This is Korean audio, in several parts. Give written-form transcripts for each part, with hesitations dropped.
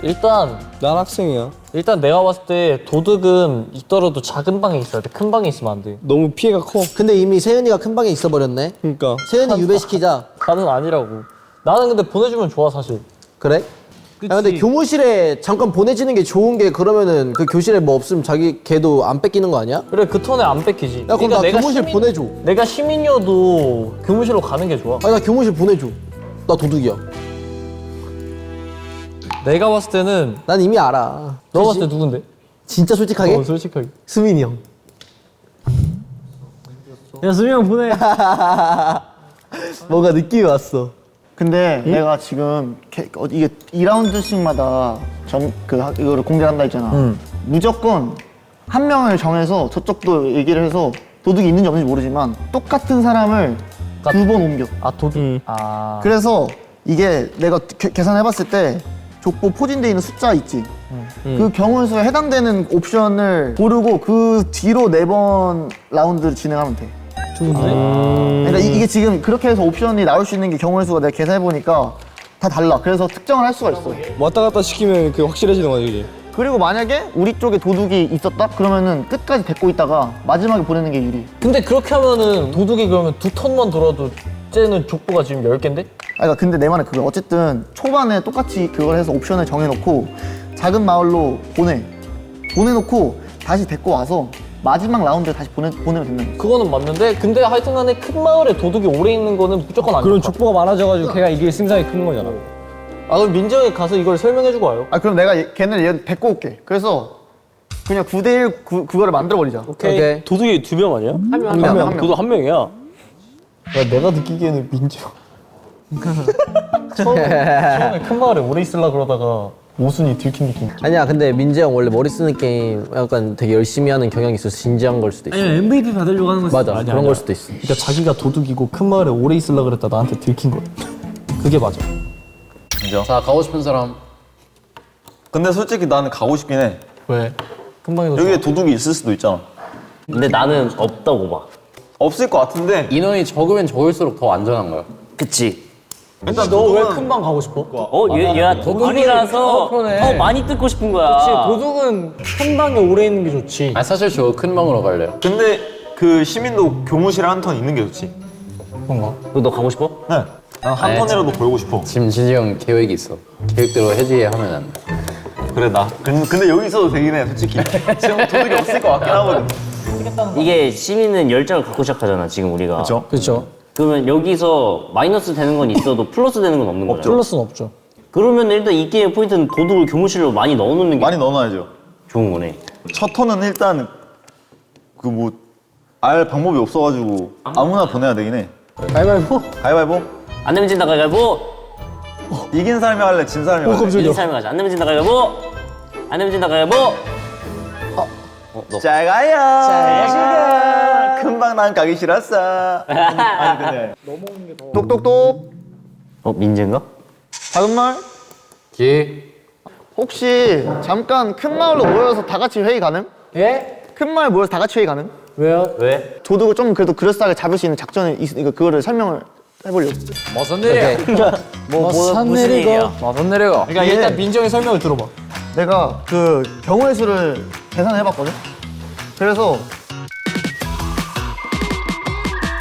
일단 난 학생이야. 내가 봤을 때 도둑은 있더라도 작은 방에 있어야 돼. 큰 방에 있으면 안 돼. 너무 피해가 커. 근데 이미 세연이가 큰 방에 있어버렸네. 그러니까. 세연이 유배시키자. 나는 아니라고. 나는 근데 보내주면 좋아 사실. 그래? 야, 근데 교무실에 잠깐 보내지는 게 좋은 게 그러면은 그 교실에 뭐 없으면 자기 걔도 안 뺏기는 거 아니야? 그래 그 턴에 안 뺏기지. 야 그럼 나 교무실 보내줘. 내가 시민이어도 교무실로 가는 게 좋아. 아니 나 교무실 보내줘. 나 도둑이야. 내가 봤을 때는 난 이미 알아. 너 봤을 때 누군데? 진짜 솔직하게? 솔직하게. 수민이 형. 야 수민 형 보내. 뭔가 느낌이 왔어. 근데 내가 지금 이게 2라운드씩마다 이거를 공개한다 했잖아. 무조건 한 명을 정해서 저쪽도 얘기를 해서 도둑이 있는지 없는지 모르지만 똑같은 사람을 두 번 옮겨. 아 도둑. 아. 그래서 이게 내가 계산해봤을 때 족보 포진돼 있는 숫자 있지. 그 경우수에 해당되는 옵션을 고르고 그 뒤로 4번 라운드를 진행하면 돼. 그러니까 이게 지금 그렇게 해서 옵션이 나올 수 있는 게 경우의 수가 내가 계산해보니까 다 달라. 그래서 특정을 할 수가 있어. 왔다 갔다 시키면 그 확실해지는 거지, 그지? 그리고 만약에 우리 쪽에 도둑이 있었다? 그러면은 끝까지 데리고 있다가 마지막에 보내는 게 유리. 근데 그렇게 하면은 도둑이 그러면 2턴만 돌아도 쟤는 족보가 지금 10개인데? 그러니까 근데 내 말은 그거야. 어쨌든 초반에 똑같이 그걸 해서 옵션을 정해놓고 작은 마을로 보내놓고 다시 데리고 와서 마지막 라운드에 다시 보내면 된다는 거지. 그거는 맞는데 근데 하여튼간에 큰 마을에 도둑이 오래 있는 거는 무조건 아니야. 그런 족보가 많아져가지고 걔가 이길 승산이 큰 거잖아. 아 그럼 민정이 가서 이걸 설명해주고 와요. 아 그럼 내가 걔네를 데리고 올게. 그래서 그냥 9대1 그거를 만들어버리자. 오케이. 도둑이 2명 아니야? 한 명. 도둑 1명이야. 야 내가 느끼기에는 민정 처음에 큰 마을에 오래 있으려 그러다가 모순이 들킨 느낌. 아니야 근데 민재 형 원래 머리 쓰는 게임 약간 되게 열심히 하는 경향이 있어서 진지한 걸 수도 있어. 아니 MVP 받으려고 하는 거지. 맞아 그런 걸 수도 있어. 그러니까 자기가 도둑이고 큰 마을에 오래 있으려 그랬다 나한테 들킨 거야. 그게 맞아. 자, 가고 싶은 사람. 근데 솔직히 나는 가고 싶긴 해. 왜? 큰 방에도 여기에 도둑이 있을 수도 있잖아. 근데 나는 없다고 봐. 없을 것 같은데. 인원이 적으면 적을수록 더 안전한 거야. 그치? 일단 너 왜 큰 방 가고 싶어? 얘가 도둑이라서 그러네. 더 많이 뜯고 싶은 거야. 그치 도둑은 큰 방에 오래 있는 게 좋지. 아, 사실 저 큰 방으로 갈래요. 근데 그 시민도 교무실에 한 턴 있는 게 좋지. 그런가? 너 가고 싶어? 네. 난 한 네. 턴이라도 벌고 싶어. 지금 진지 형 계획이 있어. 계획대로 해지하면 안 돼. 그래 나. 근데 여기 있어도 되긴 해 솔직히. 지금 도둑이 없을 것 같긴 하거든. 이게 시민은 열정을 갖고 시작하잖아 지금 우리가. 그렇죠. 그렇죠. 그러면 여기서 마이너스 되는 건 있어도 플러스 되는 건 없는 거야. 플러스는 없죠. 그러면 일단 이 게임 포인트는 도둑을 교무실로 많이 넣어놓는 게 많이 넣어놔야죠. 좋은 거네. 첫 턴은 일단 그 뭐 알 방법이 없어가지고 아무나 보내야 되긴 해. 가위바위보? 가위바위보. 안 내면 진다 가위바위보. 이긴 사람이 할래, 진 사람이 할래. 이긴 사람이 가자. 안 내면 진다 가위바위보. 안 내면 진다 가위바위보. 너. 잘 가요. 금방 난 가기 싫었어. 아니 근데 똑똑똑. 민재인가? 작은 마을? 기. 혹시 잠깐 큰 마을로 모여서 다 같이 회의 가능? 예? 큰 마을 모여서 다 같이 회의 가능? 왜요? 왜? 도둑을 좀 그래도 그럴싸하게 잡을 수 있는 작전이 그거를 설명을 해보려고. 무슨 일이야? 무슨 일이야? 무슨 일이야? 그러니까 일단 민정의 설명을 들어봐. 내가 그 경우의 수를 계산해봤거든? 그래서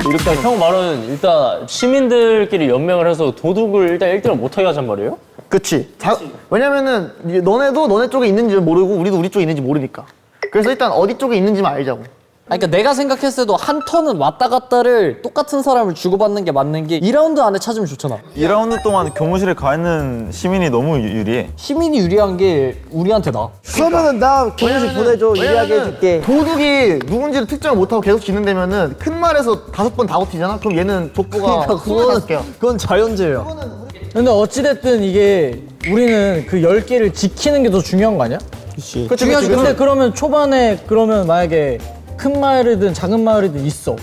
일단 형 말은 일단 시민들끼리 연맹을 해서 도둑을 일단 1등을 못하게 하잔 말이에요? 그치. 왜냐면은 이제 너네도 너네 쪽에 있는지 모르고 우리도 우리 쪽에 있는지 모르니까. 그래서 일단 어디 쪽에 있는지만 알자고. 아니, 그러니까 내가 생각했을 때도 한 턴은 왔다 갔다를 똑같은 사람을 주고받는 게 맞는 게 2라운드 안에 찾으면 좋잖아. 2라운드 동안 교무실에 가 있는 시민이 너무 유리해. 시민이 유리한 게 우리한테 나. 그러면은 나 교무실 보내줘. 유리하게 해줄게. 도둑이 누군지를 특정을 못하고 계속 진행되면은 큰 말에서 5번 다 버티잖아? 그럼 얘는 족보가 그러니까 25개야. 그건 자연재해야. 근데 어찌됐든 이게 우리는 그 10개를 지키는 게 더 중요한 거 아니야? 그치. 중요하지. 근데 그러면 초반에 그러면 만약에 큰 마을이든 작은 마을이든 있어.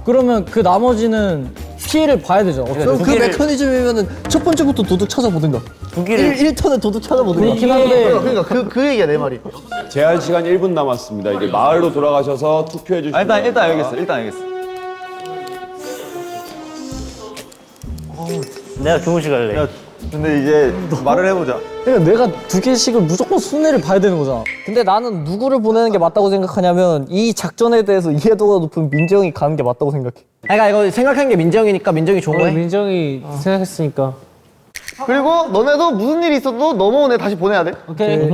그러면 그 나머지는 피해를 봐야 되잖아. 그럼 그 메커니즘이면은 첫 번째부터 도둑 찾아보든가. 1턴에 도둑 찾아보든가. 그렇긴 한데 그러니까 그 얘기야 내 말이. 제한 시간 1분 남았습니다. 이제 마을로 돌아가셔서 투표해 주시면 일단 알겠어. 일단 알겠어. 내가 교무실 갈래. 야, 근데 이제 말을 해보자. 그러니까 내가 두 개씩을 무조건 순위를 봐야 되는 거잖아. 근데 나는 누구를 보내는 게 맞다고 생각하냐면 이 작전에 대해서 이해도가 높은 민정이 가는 게 맞다고 생각해. 그러니까 이거 생각한 게 민정이니까 민정이 좋은 거야? 민정이 생각했으니까. 그리고 너네도 무슨 일이 있어도 넘어온 애 다시 보내야 돼. 오케이.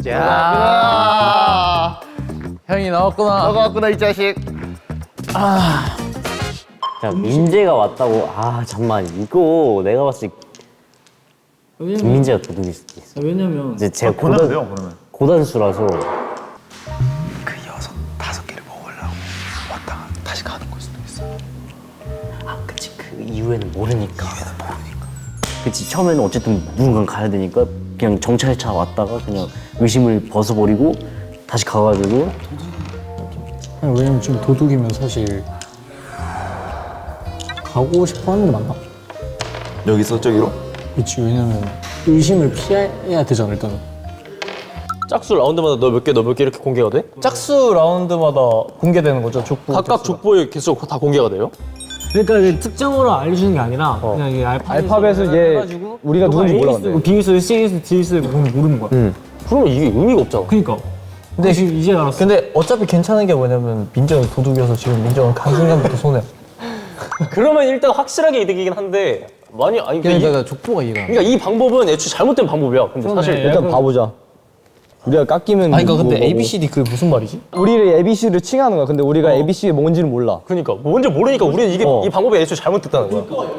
야, 형이 나왔구나. 너가 왔구나 이 자식. 자, 민재가 왔다고. 아, 잠만. 이거 내가 봤을 때 김민재가 도둑일 수도 있어. 왜냐면 이제 제가 보내면 돼요, 그러면. 고단수라서. 아, 그치. 그 이후에는 모르니까. 그치. 처음에는 어쨌든 누군가 가야 되니까 그냥 정찰차 왔다가 그냥 의심을 벗어버리고 다시 가가지고. 왜냐면 지금 도둑이면 사실 가고 싶어 하는 게 맞나? 여기서 저기로? 그치. 왜냐면 의심을 피해야 되잖아 일단은. 짝수 라운드마다 너 몇 개 이렇게 공개가 돼? 짝수 라운드마다 공개되는 거죠 족보. 각각 족보의 개수 다 공개가 돼요? 그러니까 이게 특정으로 알려주는 게 아니라 그냥 이게 알파벳을 얘 우리가 누군지 몰라 근데. B 쓰고 C 쓰고 D 쓰고 그건 모르는 거야. 그러면 이게 의미가 없잖아. 그러니까. 근데 지금 이제 알았어. 근데 어차피 괜찮은 게 뭐냐면 민정이 도둑이어서 지금 민정은 간 순간부터 손해야. 그러면 일단 확실하게 이득이긴 한데 많이 아니 그러니까 족보가 이해가 안 돼. 그러니까 이 방법은 애초에 잘못된 방법이야. 근데 사실 일단 봐보자. 우리가 깎이면 아니 그러니까 근데 ABCD 그게 무슨 말이지? 우리를 ABC를 칭하는 거야. 근데 우리가 ABC가 뭔지는 몰라. 그러니까 뭔지 모르니까 우리는 이게 이 방법이 애초에 잘못됐다는 거야.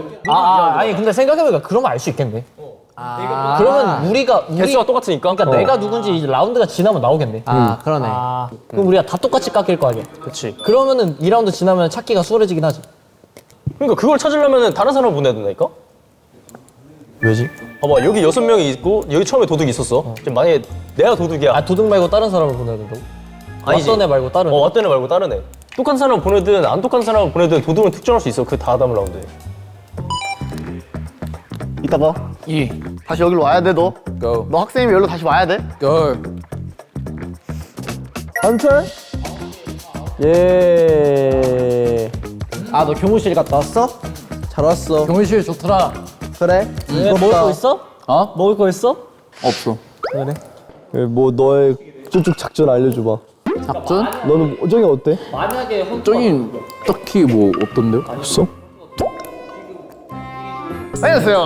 아니 근데 생각해보니까 그러면 알 수 있겠네. 그러면 우리가 개수가 똑같으니까. 그러니까 내가 누군지 이제 라운드가 지나면 나오겠네. 그러네. 그럼 우리가 다 똑같이 깎일 거 아니야. 그렇지. 그러면은 2라운드 지나면 찾기가 수월해지긴 하지. 그러니까 그걸 찾으려면 다른 사람을 보내야 된다니까? 왜지? 봐봐 여기 6명이 있고 여기 처음에 도둑이 있었어. 지금 만약에 내가 도둑이야. 아 도둑 말고 다른 사람을 보내야 된다고? 아니지. 왔던 애 말고 다른 애? 왔던 애 말고 다른 애. 똑같은 사람을 보내든 안 똑같은 사람을 보내든 도둑은 특정할 수 있어. 그 다음 라운드에. 이따 봐. 다시 여기로 와야 돼 너. Go. 너 학생이면 여기로 다시 와야 돼. Go. 한철? 예. 아 너 교무실 갔다 왔어? 잘 왔어. 교무실 좋더라. 그래? 왜 먹을 거 있어? 어? 먹을 거 있어? 없어. 뭐 너의 쭉쭉 작전 알려줘봐. 작전? 너는 저기 어때? 저긴 딱히 뭐 없던데요? 없어? 안녕하세요.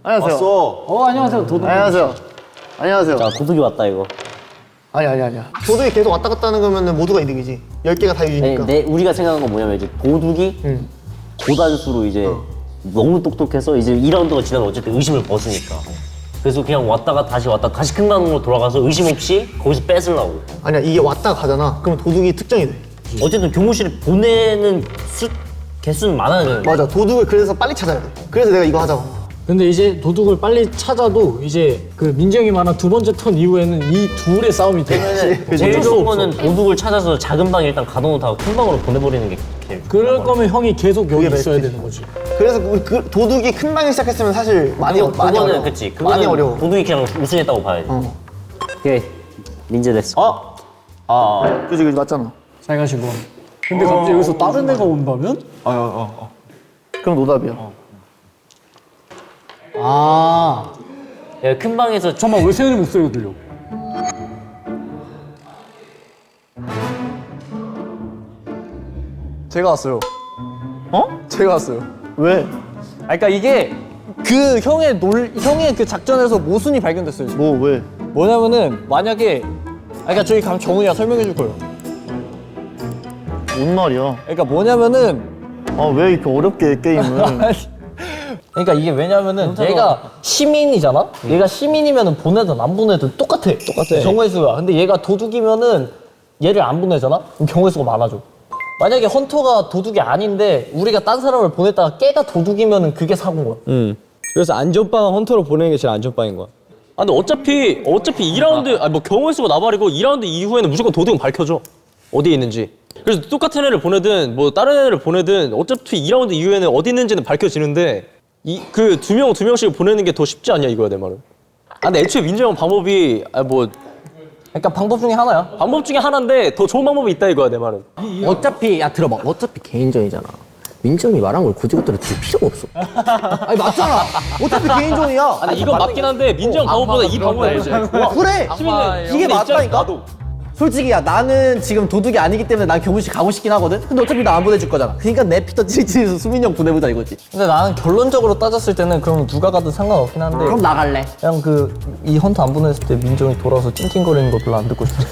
안녕하세요. 왔어. 안녕하세요 도둑. 안녕하세요. 안녕하세요. 자, 도둑이 왔다 이거. 아니야. 도둑이 계속 왔다 갔다 하는 거면 모두가 이득이지. 10개가 다 아니, 유지니까. 우리가 생각한 건 뭐냐면 이제 도둑이 고단수로 이제 너무 똑똑해서 이제 2라운드가 지나면 어쨌든 의심을 벗으니까. 그래서 그냥 왔다가 다시 큰 방으로 돌아가서 의심 없이 거기서 뺏으려고. 아니야 이게 왔다 가잖아. 그럼 도둑이 특정이 돼. 어쨌든 교무실에 보내는 개수는 많아야 되는 거야. 맞아. 도둑을 그래서 빨리 찾아야 돼. 그래서 내가 이거 하자고. 근데 이제 도둑을 빨리 찾아도 이제 그 민정이 말한 두 번째 턴 이후에는 이 둘의 싸움이 돼. 제일 좋은 거는 도둑을 찾아서 작은 방 일단 가둬놓다가 큰 방으로 보내버리는 게 제일 그럴 거면 형이 계속 여기 있어야 베스트지. 되는 거지. 그래서 그 도둑이 큰 방에 시작했으면 사실 많이 그거는 어려워. 그치. 많이 그거는 어려워. 도둑이 그냥 우승했다고 봐야지. 오케이. 민재 됐어. 그지 맞잖아. 잘 가시고. 근데 갑자기 여기서 다른 애가 온다면? 그럼 노답이야. 야, 큰 방에서 잠깐만 왜 세연이 목소리가 들려? 제가 왔어요. 제가 왔어요. 왜? 그러니까 이게 그 형의 그 작전에서 모순이 발견됐어요 지금. 뭐 왜? 뭐냐면은 만약에 그러니까 저기 가면 정훈이가 설명해 줄 거예요. 뭔 말이야? 그러니까 뭐냐면은 아 왜 이렇게 어렵게 게임을? 그러니까 이게 왜냐면은 얘가 시민이잖아? 얘가 시민이면은 보내든 안 보내든 똑같아. 경우의 수가. 근데 얘가 도둑이면은 얘를 안 보내잖아? 그럼 경우의 수가 많아져. 만약에 헌터가 도둑이 아닌데 우리가 딴 사람을 보냈다가 걔가 도둑이면은 그게 사고인 거야. 그래서 안전빵은 헌터로 보내는 게 제일 안전빵인 거야. 아 근데 어차피 2라운드 뭐 경우의 수가 나발이고 2라운드 이후에는 무조건 도둑은 밝혀져. 어디에 있는지. 그래서 똑같은 애를 보내든 뭐 다른 애를 보내든 어차피 2라운드 이후에는 어디 있는지는 밝혀지는데 그 두 명씩 보내는 게 더 쉽지 않냐 이거야 내 말은. 근데 애초에 민재형 방법이 그러니까 방법 중에 하나야. 방법 중에 하나인데 더 좋은 방법이 있다 이거야 내 말은. 어차피 야 들어봐. 어차피 개인전이잖아. 민정이 말한 걸 굳이 그대로 들 필요가 없어. 아니 맞잖아. 어차피 개인전이야. 아니 이건 맞긴 한데 민정 방법보다 이 방법이 더 좋아. 그래. 이게 맞다니까. 솔직히 야 나는 지금 도둑이 아니기 때문에 난 교무실 가고 싶긴 하거든. 근데 어차피 나 안 보내줄 거잖아. 그러니까 내 피터 찌릿찌릿해서 수민이 형 보내보자 이거지. 근데 나는 결론적으로 따졌을 때는 그럼 누가 가든 상관없긴 한데 그럼 나갈래. 그냥 이 헌터 안 보냈을 때 민정이 돌아와서 찡찡거리는 거 별로 안 듣고 싶어.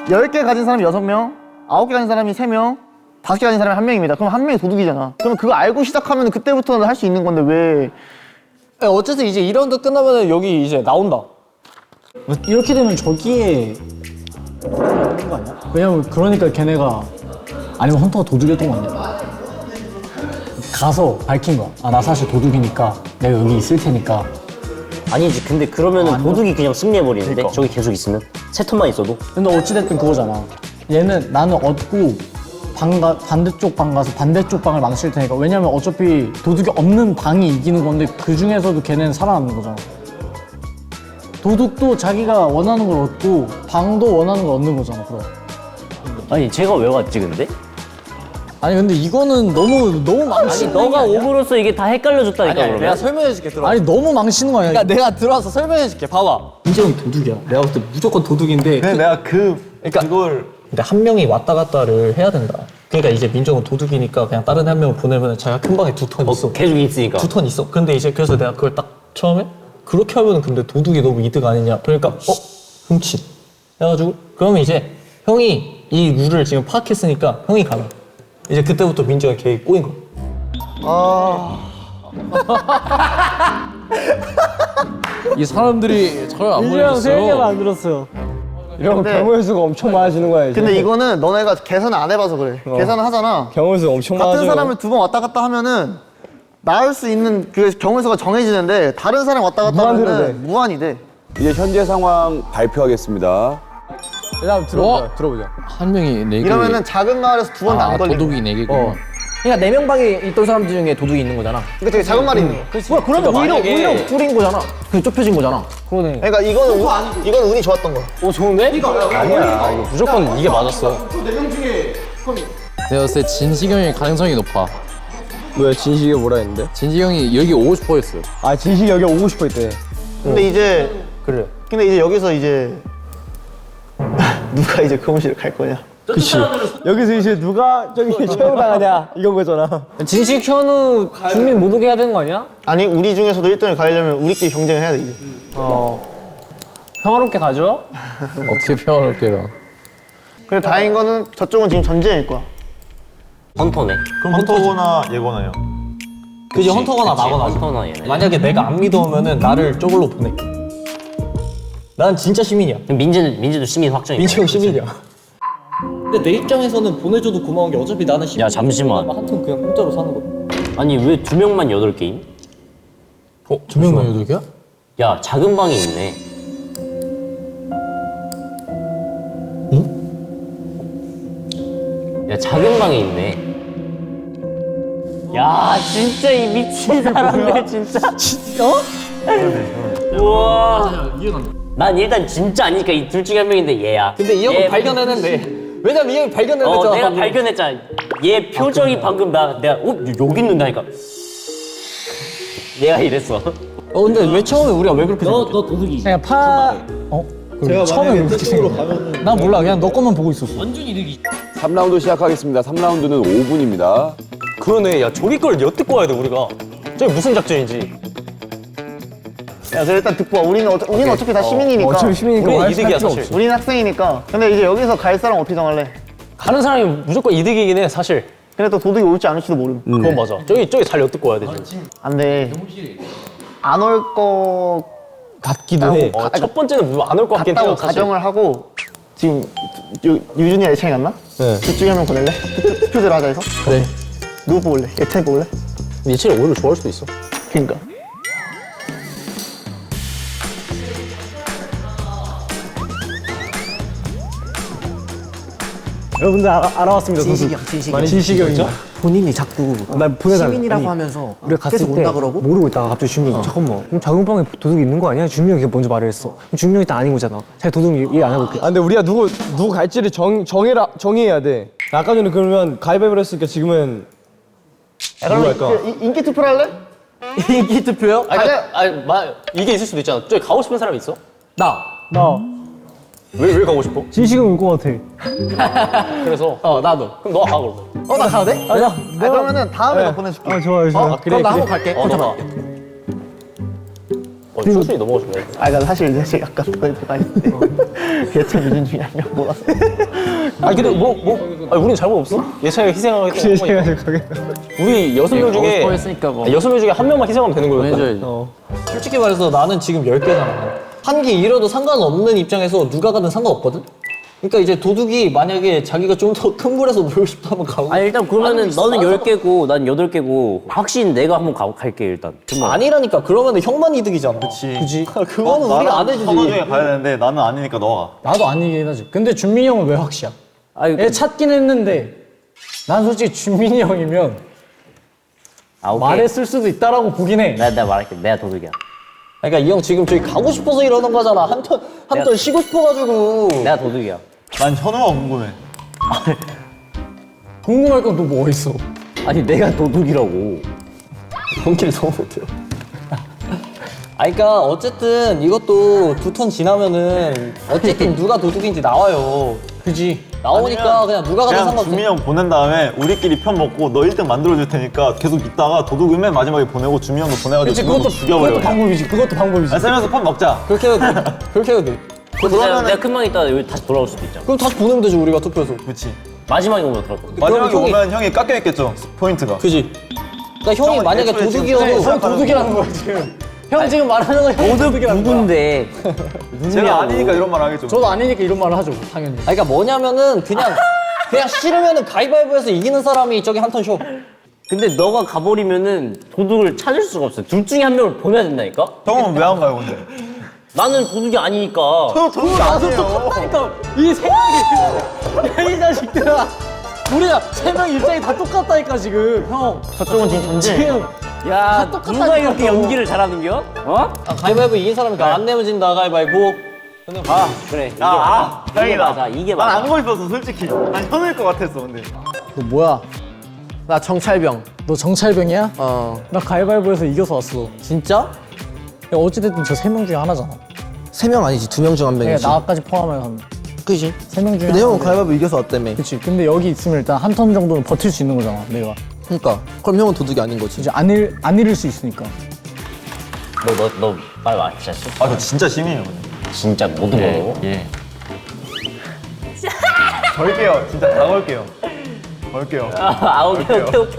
10개 가진 사람이 6명, 9개 가진 사람이 3명, 5개 가진 사람이 1명입니다. 그럼 1명이 도둑이잖아. 그럼 그거 알고 시작하면 그때부터는 할 수 있는 건데 왜 어쨌든 이제 2라운드 끝나면 여기 이제 나온다. 이렇게 되면 저기에 있는 거 아니야? 왜냐면 그러니까 걔네가 아니면 헌터가 도둑이었던 거 아니야? 가서 밝힌 거야. 아, 나 사실 도둑이니까 내가 여기 있을 테니까. 아니지. 근데 그러면은 도둑이 그냥 승리해버리는데 저기 계속 있으면 세 턴만 있어도. 근데 어찌됐든 그거잖아. 얘는 나는 얻고 반대쪽 방 가서 반대쪽 방을 망칠 테니까. 왜냐면 어차피 도둑이 없는 방이 이기는 건데 그 중에서도 걔네는 살아남는 거잖아. 도둑도 자기가 원하는 걸 얻고 방도 원하는 걸 얻는 거잖아. 그럼. 아니 제가 왜 왔지 근데? 아니 근데 이거는 너무 망치는 거 너가 아니야? 오므로써 이게 다 헷갈려졌다니까 그러면. 내가 설명해줄게 들어. 아니 너무 망치는 거 아니야? 그러니까 내가 들어와서 설명해줄게. 봐봐. 민정이 도둑이야. 내가 볼 때 무조건 도둑인데. 근데 내가 그러니까 그걸. 근데 한 명이 왔다 갔다를 해야 된다. 그러니까 이제 민정은 도둑이니까 그냥 다른 한 명을 보내면 자기가 큰 방에 2턴 있어. 계속 있으니까. 2턴 있어. 근데 이제 그래서 내가 그걸 딱 처음에 그렇게 하면은 근데 도둑이 너무 이득 아니냐. 그러니까 훔친. 해가지고 그러면 이제 형이 이 룰을 지금 파악했으니까 형이 가라. 이제 그때부터 민정의 계획이 꼬인 거야. 이 사람들이 저를 안 민주형 3개만 보내줬어요. 안 들었어요. 이러면 근데- 경우의 수가 엄청 많아지는 거야 이제. 근데 이거는 너네가 계산을 안 해봐서 그래. 계산을 하잖아. 경우의 수가 엄청 같은 많아져. 사람을 2번 왔다 갔다 하면은 나올 수 있는 그 경우의 수가 정해지는데 다른 사람 왔다 갔다 무한대로 하면은 무한이 돼. 이제 현재 상황 발표하겠습니다. 일단 들어보자. 한 명이 4개. 이러면은 작은 마을에서 2번 안 걸리고. 도둑이 4개고. 그러니까 4명 방에 있던 사람 중에 도둑이 있는 거잖아. 그러니까 되게 작은 마을이 있는 거. 뭐야 그러면 오히려 꿀인 거잖아. 그 좁혀진 거잖아. 그러네. 그러니까 이건 운이 좋았던 거야. 좋은데? 아니야. 이거 무조건 이게 맞았어. 내가 봤을 때 진식형의 가능성이 높아. 뭐야 진식이 뭐라 했는데? 진식형이 여기 오고 싶어 했어. 아 진식이 여기 오고 싶어 했대. 근데 이제 그래. 근데 이제 여기서 이제 누가 이제 교무실 갈 거냐? 여기서 이제 누가 저기 처형당하냐 이건 거잖아. 진식 현우 국민 못 오게 해야 되는 거 아니야? 아니 우리 중에서도 1등을 가려면 우리끼리 경쟁을 해야 돼 이제. 평화롭게 가죠? 어떻게 평화롭게 가. 근데 다행인 거는 저쪽은 지금 전쟁일 거야. 헌터네. 그럼 헌터거나 얘거나요. 그지 헌터거나 나거나. 헌터나 얘네. 만약에 내가 안 믿어오면은 나를 저걸로 보낼게. 난 진짜 시민이야. 그럼 민재도 시민 확정이야. 민채형 시민이야. 근데 내 입장에서는 보내줘도 고마운 게 어차피 나는 시민. 야, 잠시만. 한턴 그냥 공짜로 사는 거. 아니 왜 2명만 8개임? 두 명만 8개야? 야 작은 방이 있네. 야 작은 방이 있네. 야 진짜 이 미친 사람들 진짜. 우와. 난 일단 진짜 아니니까 이 둘 중에 한 명인데 얘야. 근데 이 형은 발견했는데. 왜냐면 이 형이 발견했잖아. 내가 발견했잖아. 얘 표정이 방금 내가 여기 있는다니까. 얘가 이랬어. 근데 왜 처음에 우리가 왜 그렇게 생각해? 너 도둑이. 그냥 제가 처음에 왜 그렇게 생각해? 난 몰라. 그냥 너 것만 보고 있었어. 3라운드 시작하겠습니다. 3라운드는 5분입니다. 그러네. 야 저기 걸 엿듣고 와야 돼 우리가. 저게 무슨 작전인지. 야, 그래 일단 듣고 와. 우리는 어차피 다 시민이니까. 어차피 시민이니까 우리 할 이득이야 필요 사실. 없어. 우리는 학생이니까. 근데 이제 여기서 갈 사람 어떻게 정할래? 가는 사람이 무조건 이득이긴 해 사실. 근데 또 도둑이 올지 않을지도 모름. 그건 맞아. 저기 잘 엿듣고 와야 돼 지금. 안 돼. 안 올 거 같기도 해. 첫 번째는 무슨 안 올 것 같긴 같다고 해요 사실. 가정을 하고 지금 유준이가 예찬이 갔나? 네. 둘 중에 한 명 보낼래? 투표대로 하자 해서? 그래. 누구 뽑을래? 예찬이 뽑을래? 예찬이 오히려 좋아할 수도 있어. 그니까. 여러분들 알아왔습니다. 진식이 형. 진식이 형이죠? 본인이 자꾸 날 보내달라. 시민이라고 아니, 하면서 우리가 갔을 계속 때 온다 그러고 모르고 있다가 갑자기 준민이 잠깐만 그럼 작은 방에 도둑이 있는 거 아니야? 준민이 먼저 말을 했어. 그럼 준민이 일단 아닌 거잖아. 자기 도둑 얘기 안 해볼게. 아 근데 우리가 누구 갈지를 정해야 돼. 아까 전에 그러면 가위바위보를 했으니까 지금은 누구 할까? 인기 투표를 할래? 인기 투표요? 이게 있을 수도 있잖아. 저기 가고 싶은 사람 있어? 나 왜 가고 싶어? 진식은 올 것 같아. 그래서 나도. 그럼 너가 가 그러면. 나 가도 돼? 아니야. 그러면은 다음에 너 보내줄게. 좋아요. 그럼 나 한번 갈게. 너가. 천천히 넘어가 주네. 나 사실 약간 가 있는데 예찬 유진 중에 아니야 몰랐어. 아니 근데 우리는 잘못 없어? 예찬이가 희생하겠다고 하니까. 우리 6명 중에 했으니까 뭐 6명 중에 한 명만 희생하면 되는 거였거든. 해줘야지. 솔직히 말해서 나는 지금 10개잖아. 한 개 잃어도 상관없는 입장에서 누가 가든 상관없거든? 그러니까 이제 도둑이 만약에 자기가 좀 더 큰 물에서 놀고 싶다면 가고. 아니 일단 그러면은 너는 10개고 난 8개고 확신 내가 한번 갈게 일단. 아니라니까. 그러면 형만 이득이잖아. 그치. 그거는 우리가 안 해주지. 서너 중에 가야 되는데 나는 아니니까 너가 가. 나도 아니긴 하지. 근데 준민이 형은 왜 확시야? 아니 얘 찾긴 했는데 난 솔직히 준민이 형이면 오케이. 말했을 수도 있다라고 보긴 해. 내가 말할게. 내가 도둑이야. 그러니까 이 형 지금 저기 가고 싶어서 이러는 거잖아. 한 턴 쉬고 싶어가지고. 내가 도둑이야. 난 현우가 궁금해. 궁금할 건 또 뭐 있어? 아니 내가 도둑이라고. 연기를 너무 못해요. 그러니까 어쨌든 이것도 2턴 지나면은 어쨌든 누가 도둑인지 나와요. 그지? 나오니까 그냥 누가 가든 그냥 상관없어. 주민이 형 보낸 다음에 우리끼리 편 먹고 너 1등 만들어줄 테니까 계속 있다가 도둑을 맨 마지막에 보내고 주민이 형도 보내가지고 그치, 그것도 죽여버려. 그것도 방법이지. 그것도 방법이지. 아, 세면서 편 먹자. 그렇게 해도 돼. 그렇게 해도 돼. 내가 큰 방 있다가 여기 다시 돌아올 수도 있잖아. 그럼 다시 보내면 되지 우리가 투표해서. 그치. 마지막에 오면 어떡할 거야? 마지막에 형이- 오면 형이 깎여있겠죠, 포인트가. 그지? 그러니까 형이 만약에 애초에 지금 도둑이어도 형 도둑이라는 거야 지금. 형 지금 말하는 건 형 도둑이라는 거야. 누군데? 제가 아니니까 이런 말 하겠죠. 저도 아니니까 이런 말을 하죠 당연히. 그러니까 뭐냐면은 그냥 싫으면은 가위바위보해서 이기는 사람이 저기 한 턴 쉬어. 근데 너가 가버리면은 도둑을 찾을 수가 없어. 둘 중에 한 명을 보내야 된다니까? 형은 왜 안 가요, 근데? 나는 도둑이 아니니까. 도둑이 아니에요. 똑같다니까 이 생각이 이 자식들아. 우리가 3명 입장이 다 똑같다니까 지금 형. 저쪽은 지금 전제. 지금 야, 똑같다니까, 누가 이렇게 또. 연기를 잘하는겨? 어? 가위바위보 이긴 사람이 안 내면 진다 가위바위보. 그래. 이게 다행이다. 맞아. 이게 난 맞아. 안 거 싶었어, 솔직히. 난 현우일 것 같았어, 근데. 너 뭐야? 나 정찰병. 너 정찰병이야? 나 가위바위보에서 이겨서 왔어. 진짜? 야, 어찌됐든 저 3명 중에 하나잖아. 3명 아니지. 2명 중 1명이지. 그러니까 나까지 포함해서 그지? 3명 중에 근데 형은 하나인데. 가위바위보 이겨서 왔다며. 그치. 근데 여기 있으면 일단 한 턴 정도는 버틸 수 있는 거잖아 내가. 그러니까. 그럼 형은 도둑이 아닌 거지. 이제 안 잃을 수 있으니까. 너 빨리 와. 진짜 아, 저 진짜 심해요, 근데. 진짜 못 먹어. 예. 걸게요. 진짜 다 걸게요. 걸게요.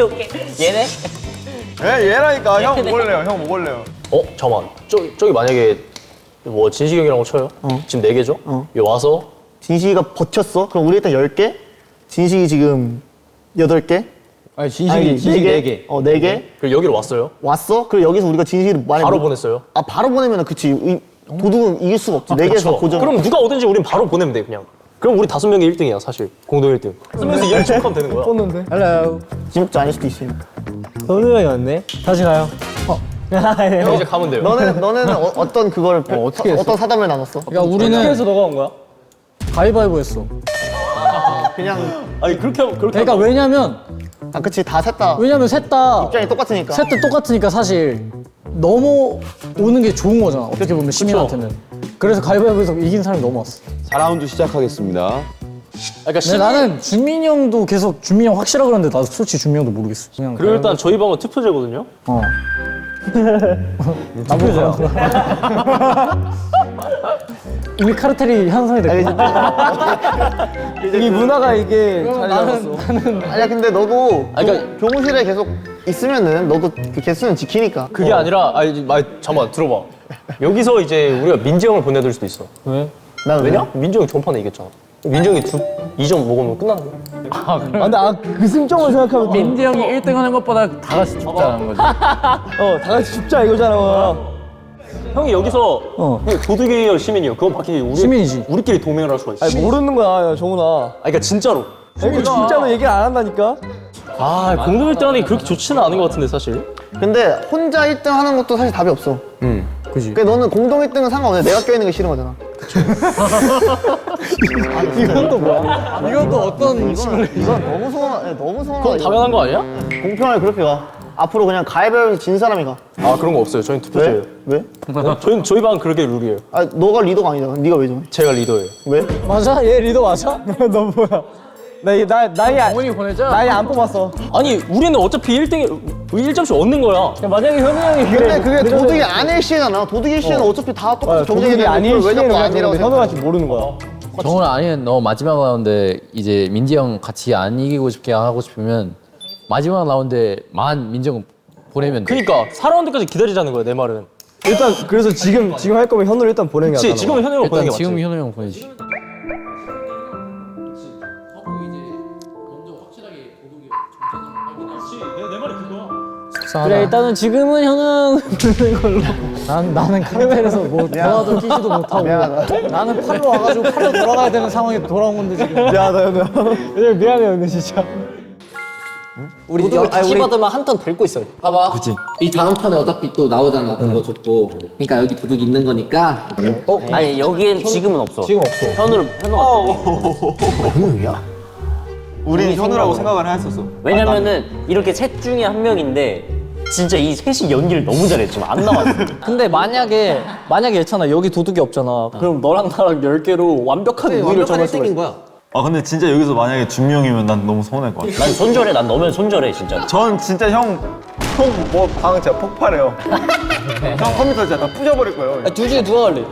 오케이. 얘네? 얘라니까. 형 먹을래요, 형 먹을래요. 잠깐만. 저기 만약에 뭐 진식이 형이라고 쳐요? 지금 4개죠? 여기 와서 진식이가 버텼어? 그럼 우리 일단 10개? 진식이 지금 8개? 아니 진식이 4개. 4개? 그리고 여기로 왔어요. 왔어? 그리고 여기서 우리가 진식이를 만약 바로 보냈어요. 바로 보내면은 그치. 도둑은 이길 수가 없지. 4개에서 그렇죠. 고정. 그럼 누가 오든지 우린 바로 보내면 돼 그냥. 그럼 우리 5명이 1등이야 사실. 공동 1등. 5명에서 1등 하면 되는 거야. 떴는데? 헬로. 진짜 아닐 수도 있으니까. 너는 왔네. 다시 가요. 형 이제 가면 돼요. 너네는 어떤 그걸 어떻게 했어? 어떤 사담을 나눴어? 그러니까 우리는 그래서 너가 온 거야? 가위바위보 했어. 그냥 아니 그렇게 하면 그러니까 왜냐면 그치 다 셋다 왜냐면 셋 다 입장이 똑같으니까. 똑같으니까 사실 넘어오는 게 좋은 거잖아. 어떻게 보면 시민한테는. 그래서 가위바위보에서 이긴 사람이 넘어왔어. 4라운드 시작하겠습니다. 그러니까 근데 나는 준민이 형도 계속 준민이 형 확실하 그러는데 나도 솔직히 준민이 형도 모르겠어. 그냥 그리고 일단 저희 방은 투표제거든요. 나보자. 이미 카르텔이 형성이 됐고. 이 문화가 이게 나는 아니야 근데 너도 그러니까- 교무실에 계속 있으면은 너도 그 개수는 지키니까. 그게 아니라 잠깐만 들어봐. 여기서 이제 우리가 민지 형을 보내줄 수도 있어. 난 왜냐? 민지 형이 전판에 이겼잖아. 민지 형이 2점 먹으면 끝나는 거야. 근데 그 승점을 생각하면 민지 형이 1등 하는 것보다 다 같이 죽자는 거지. 다 같이 죽자 이거잖아. 형이 여기서 도둑이에요 시민이에요. 그건 바뀌지. 시민이지. 우리끼리 동맹을 할 수가 있어. 모르는 거야, 정훈아. 그러니까 진짜로. 진짜로 얘기를 안 한다니까? 아 공동 1등 하는 게 그렇게 좋지는 않은 것 같은데 사실. 근데 혼자 1등 하는 것도 사실 답이 없어. 그지. 그러니까 너는 공동 1등은 상관없는데 내가 껴있는 게 싫은 거잖아. 이건 또 뭐야? 이건 또 어떤 식으로? 이건 너무 서운하다. 너무 서운하다. 그건 당연한 거 아니야? 공평하게 그렇게 가. 앞으로 그냥 가위바위보 진 사람이 가. 아 그런 거 없어요. 저희는 투표제예요. 왜? 저희 방은 그렇게 룰이에요. 아, 너가 리더가 아니잖아. 네가 왜 정해? 제가 리더예요. 왜? 맞아? 얘 리더 맞아? 너 뭐야? 나이 어머니 보내자. 나이 안 뽑았어. 아니 우리는 어차피 1점씩 얻는 거야. 만약에 현우 형이 근데 그게 도둑이 아닐 시에잖아. 도둑일 시에는 어차피 다 똑같이 도둑이 경쟁이 아닐 왜 시에 자꾸 그냥 아니라고 현우가 생각해? 지금 모르는 거야. 정훈 아니면 너 마지막 라운드 이제 민지 형 같이 안 이기고 싶게 하고 싶으면 마지막 라운드만 민지 형 보내면 돼. 그러니까 4라운드까지 기다리자는 거야 내 말은. 일단 그래서 지금 할 거면 현우를 일단 보내는 게 그치 낫다. 지금은 현우 형 보내는 일단 게 맞지. 지금 현우 형 보내지. 내 말이 그거야. 그래 일단은 지금은 현우 보내는 걸로. 나는 카르텔에서 뭐 돌아도 끼지도 못하고 나는 팔로 와가지고 팔로 돌아가야 되는 상황에 돌아온 건데 지금. 미안하다 현우. 미안해 현우 진짜. 우리 기받으면 한 턴 밟고 있어요. 봐봐. 이 다음 턴에 어차피 또 나오잖아. 그거 줬고. 그러니까 여기 도둑 있는 거니까. 아니 여기엔 지금은 없어. 지금 없어. 현우가 우리 현우라고 생각을 했었어. 왜냐면은 이렇게 셋 중에 한 명인데 진짜 이 셋이 연기를 너무 잘했지만 안 나왔어. 근데 만약에 예찬아 여기 도둑이 없잖아. 그럼 너랑 나랑 10개로 완벽한 우위를 정할 수가 있어. 거야. 아 근데 진짜 여기서 만약에 준미 형이면 난 너무 서운할 것 같아. 난 손절해. 난 너면 손절해 진짜. 전 진짜 형뭐방 진짜 폭발해요. 형 컴퓨터 진짜 다 부셔버릴 거예요. 둘 중에 누가 갈래?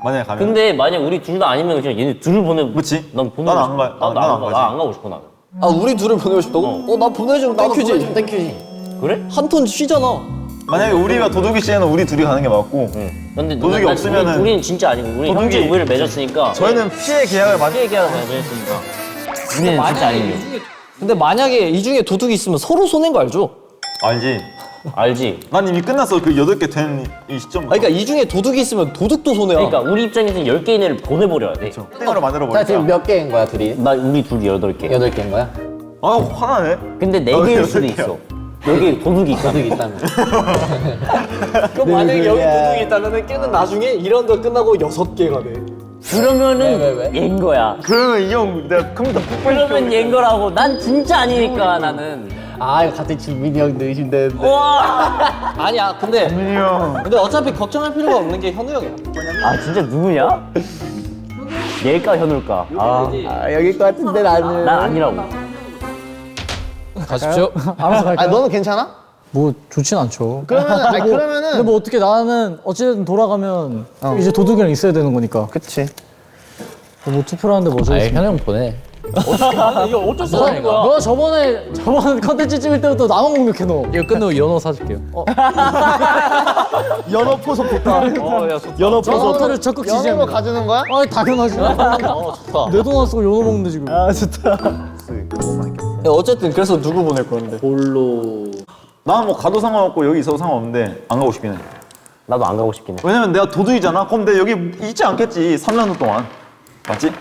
만약에 가면. 근데 만약 우리 둘 다 아니면 그냥 얘네 둘을 보내. 그치? 난 보내고 난안 싶어. 가. 나도 난안 안 가. 가지. 나안 가고 싶어 나는. 아 우리 둘을 보내고 싶다고? 나 보내주면 땡큐지. 그래? 한 턴 쉬잖아. 만약에 우리가 도둑이 시에는 우리 둘이 가는 게 맞고. 근데 도둑이 난 없으면은 우리는 진짜 아니고 우리 도둑이- 형제 우위를 맺었으니까. 저희는 피해 계약을 많이. 피해 계약을 맺었으니까. 우리는 진짜 아니에요. 근데 만약에 이 중에 도둑이 있으면 서로 손해인 거 알죠? 알지. 알지? 난 이미 끝났어. 그 8개 된 이 시점. 아니, 그러니까 이 중에 도둑이 있으면 도둑도 손해야. 그러니까 우리 입장에서는 10개 이내를 보내버려야 돼. 땡으로 만들어 자, 버릴까. 지금 몇 개인 거야, 둘이? 나 우리 둘 8개. 8개인 거야? 아 화나네. 근데 4개일 수도 있어. 여기 도둑이 있다. 도둑이 있다면. 그럼 만약에 여기 도둑이 있다면 걔는 나중에 1라운드 끝나고 6개가 돼. 그러면은 얘인 거야. 그러면 이 형 내가 컴퓨터 폭발시켜. 그러면 얘인 거라고. 난 진짜 아니니까 나는. 아, 이거 같은 준민이 형도 의심되는데. 와. 아니야, 근데 민이 형. 어차피 걱정할 필요가 없는 게 현우 형이야. 아 진짜 누구냐? 얘일까 현울까? 아, 아, 여길 것 같은데 나는. 난 아니라고. 가십시오. 알아서 갈까? 아니 너는 괜찮아? 뭐 좋진 않죠. 그러면은 근데 뭐 어떻게 나는 어찌됐든 돌아가면 이제 도둑이랑 있어야 되는 거니까. 그치. 뭐 투표를 하는데 뭐 아예 좋지. 현우 형 보내. 이거 어쩔 수 없는 거야. 너 저번에 컨텐츠 찍을 때부터 나만 공격해 너. 이거 끝나고 연어 사줄게요. 연어 포석 좋다. 연어 포스터를 적극 연어로 지지합니다. 가주는 거야? 아 당연하지. 내 돈 안 쓰고 연어 먹는데 지금. 아 좋다. 어쨌든 그래서 누구 보낼 건데? 나는 뭐 가도 상관없고 여기 있어도 상관없는데 안 가고 싶긴 해. 나도 안 가고 싶긴 해. 왜냐면 내가 도둑이잖아. 그럼 내가 여기 있지 않겠지. 3라운드 동안. 맞지?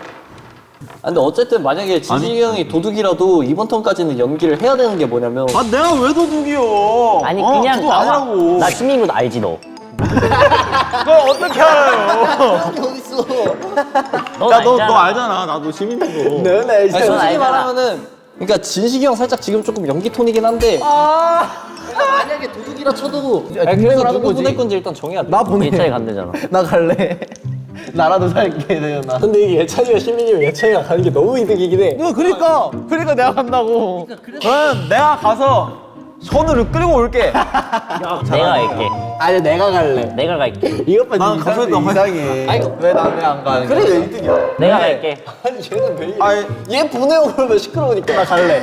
아, 근데 어쨌든 만약에 지식이 형이 도둑이라도 이번 턴까지는 연기를 해야 되는 게 뭐냐면 아 내가 왜 도둑이요? 아니 그냥 도둑 나와. 아니라고. 나 시민군 알지 너. 그걸 어떻게 알아요? 넌 야 너 알잖아. 알잖아. 나도 시민이고. 네, 넌 솔직히 알잖아. 말하면은 그러니까 진식이 형 살짝 지금 조금 연기 톤이긴 한데 만약에 도둑이라 쳐도 그래서 누구 보낼 건지 일단 정해야 돼. 나 보내. 예차에 간대잖아. 나 갈래. 나라도 살게 되나. 근데 이게 예찬이가 시민이면 예찬이가 가는 게 너무 이득이긴 해. 그러니까 내가 간다고. 그럼 내가 가서 현우를 끌고 올게. 내가 갈게. 아니 내가 갈래. 내가 갈게. 이것 봐. 난 가서 했던 이상해. 왜 나는 안 가는 거야? 그래 내 1등이야. 내가 갈게. 아니 얘는 왜 이래? 아니 얘 보내고 그러면 시끄러우니까. 나 갈래.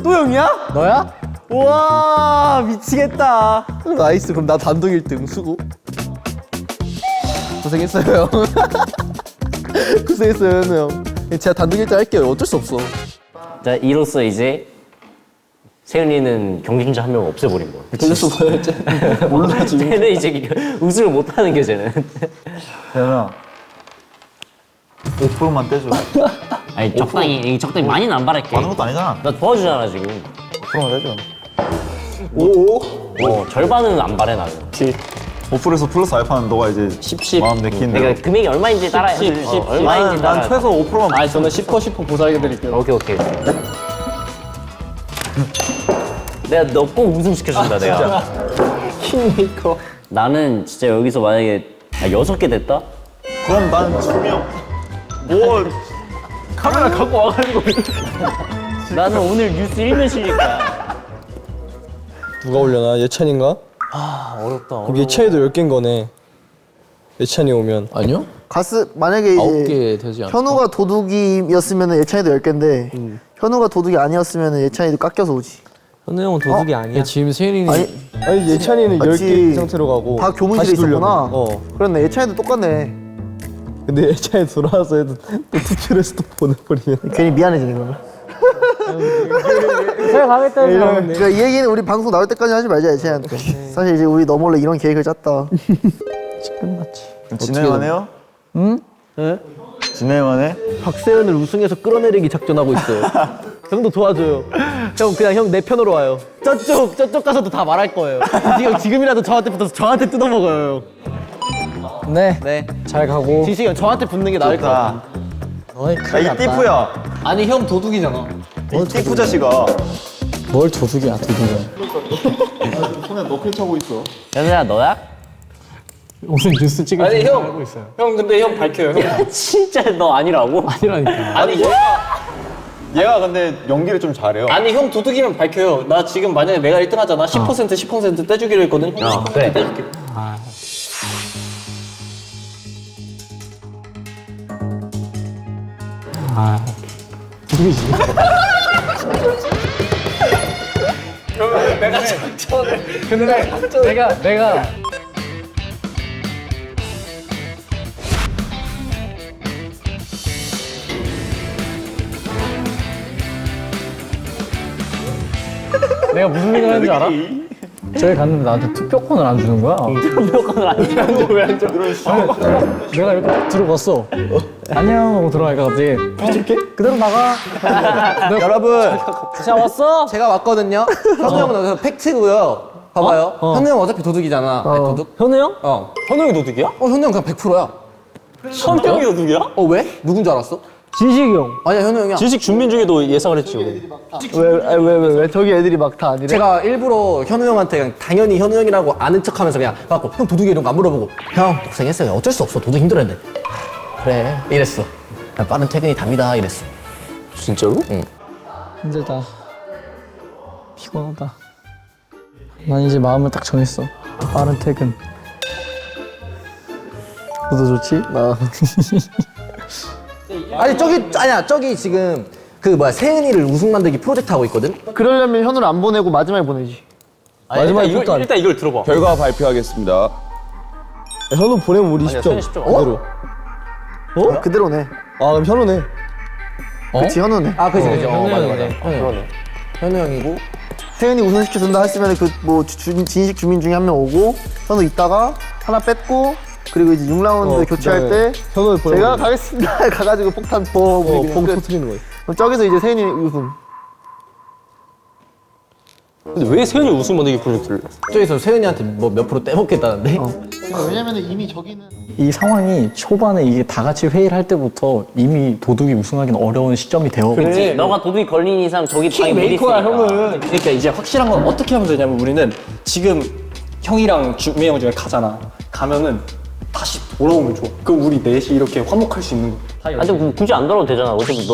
또 형이야? 너야? 우와 미치겠다. 나이스. 그럼 나 단독 1등 수고. 고생했어요 형. 고생했어요 현우 형. 제가 단독 1등 할게요. 어쩔 수 없어. 자 이로써 이제 세윤이는 경쟁자 한 명 없애버린 거야. 그래서 뭐였지? 몰라 지금. 쟤는 이제 우승을 못하는 게 쟤는. 현우야 5%만 떼줘. 아니 적당히 많이는 안 바랄게. 많은 것도 아니잖아. 나 도와주잖아 지금. 5%만 떼줘. 절반은 안 바래 나는. 5%에서 플러스 알파는 너가 이제 10 마음 내키는 대로. 내가 금액이 얼마인지 따라야 돼. 얼마인지 따라. 난 최소 5%만. 아 저는 10% 보살해드릴게요. 오케이. 내가 너 꼭 우승 시켜준다 내가. 킹메이커. 나는 진짜 여기서 만약에 6개 됐다? 그럼 난 2명. 뭐 카메라 갖고 와가지고. 나는 오늘 뉴스 1면 실릴 거야. 누가 올려나? 예찬인가? 아 어렵다. 그럼 예찬이도 10개인 거네. 예찬이 오면. 아니요? 만약에 이제 9개 되지 않을까? 현우가 도둑이었으면 예찬이도 10개인데 현우가 도둑이 아니었으면 예찬이도 깎여서 오지. 현우 형은 도둑이 아니야. 지금 세린이 아니 예찬이는 맞지. 10개 이 상태로 가고 다 교문실에 다시 있었구나. 돌려면. 그렇네. 예찬이도 똑같네. 근데 예찬이 돌아와서 해도 또 투표를 해서 또 보내버리면. 괜히 미안해지는 거야. 제가 가겠다는 사람은 그러니까 이 얘기는 우리 방송 나올 때까지 하지 말자 예찬이한테. 사실 이제 우리 너 몰래 이런 계획을 짰다. 진행만 해요? 응? 네? 진행만 해? 박세현을 우승해서 끌어내리기 작전하고 있어요. 형도 도와줘요. 형 그냥 형 내 편으로 와요. 저쪽 가서도 다 말할 거예요. 지금이라도 저한테 붙어서 저한테 뜯어먹어요. 네. 잘 가고. 지식이 형 저한테 붙는 게 나을 것 같아. 야, 이 띠프야. 아니 형 도둑이잖아. 이 띠프 자식아. 뭘 도둑이야, 도둑이야. 손에 너클 차고 있어. 현우야 너야? 오늘 뉴스 찍을 아니 때 형. 알고 있어요. 형 근데 형 밝혀요. 형. 진짜 너 아니라고? 아니라니까. 아니 얘가 근데 연기를 좀 잘해요. 아니 형 도둑이면 밝혀요. 나 지금 만약에 내가 1등 하잖아. 10% 떼주기로 했거든. 그래. 떼줄게. 도둑이지. 내가 작전을. 근데 내가 내가 무슨 생각을 했는지 알아? 저기 갔는데 나한테 투표권을 안 주는 거야. 투표권을 안 주는데 왜안 줘? 내가 이렇게 딱 들어갔어. 안녕 하고 들어가니까 갑자기 줄게? 그대로 나가. 여러분 자 왔어? 제가 왔거든요. 현우 형은 팩트고요. 봐봐요. 현우 형 어차피 도둑이잖아. 아니, 도둑? 현우 형? 현우 형이 도둑이야? 현우 형 그냥 100%야. 성격이 도둑이야? 왜? 누군 줄 알았어? 진식이 형. 아니야 현우 형이야. 진식 준민 중에도 예상을 했지. 왜 저기 애들이 막 다 아니래? 제가 일부러 현우 형한테 그냥 당연히 현우 형이라고 아는 척하면서 그냥 갖고 형 도둑이 이런 거 안 물어보고 형 고생했어요. 어쩔 수 없어. 도둑 힘들었는데. 그래 이랬어. 그냥 빠른 퇴근이 답니다 이랬어. 진짜로? 응. 힘들다. 피곤하다. 난 이제 마음을 딱 정했어. 빠른 퇴근. 너도 좋지? 나. 아니 저기 지금 그 뭐야 세은이를 우승 만들기 프로젝트 하고 있거든. 그러려면 현우를 안 보내고 마지막에 보내지. 마지막에 일단 이걸 들어봐. 결과 발표하겠습니다. 현우 보내면 우리 10점. 그대로. 그대로네. 아 그럼 현우네. 그치 현우네. 아 그지 맞아. 현우 그러네. 현우 형이고 세은이 우승시켜준다 했으면 그 뭐 진식 주민 중에 한 명 오고 현우 있다가 하나 뺐고 그리고 이제 6라운드 교체할 때 현우를 보내. 제가 가겠습니다 가가지고 폭탄 뻥 뻥 터트리는 거야. 그럼 저기서 이제 세은이 우승. 근데 왜 세현이 우승 만들기 프로젝트를? 저기서 세은이한테 뭐 몇 프로 떼먹겠다는데. 왜냐면 이미 저기는 이 상황이 초반에 이게 다 같이 회의를 할 때부터 이미 도둑이 우승하기는 어려운 시점이 되어. 그치? 너가 도둑이 걸린 이상 저기 방에 못 킹메이커야 있으니까. 형은. 그러니까 이제 확실한 건 어떻게 하면 되냐면 우리는 지금 형이랑 주민 형 중에 가잖아. 가면은 다시 돌아오면 좋아. 그럼 우리 넷이 이렇게 화목할 수 있는 거. 아니 굳이 안 돌아도 되잖아. 어차피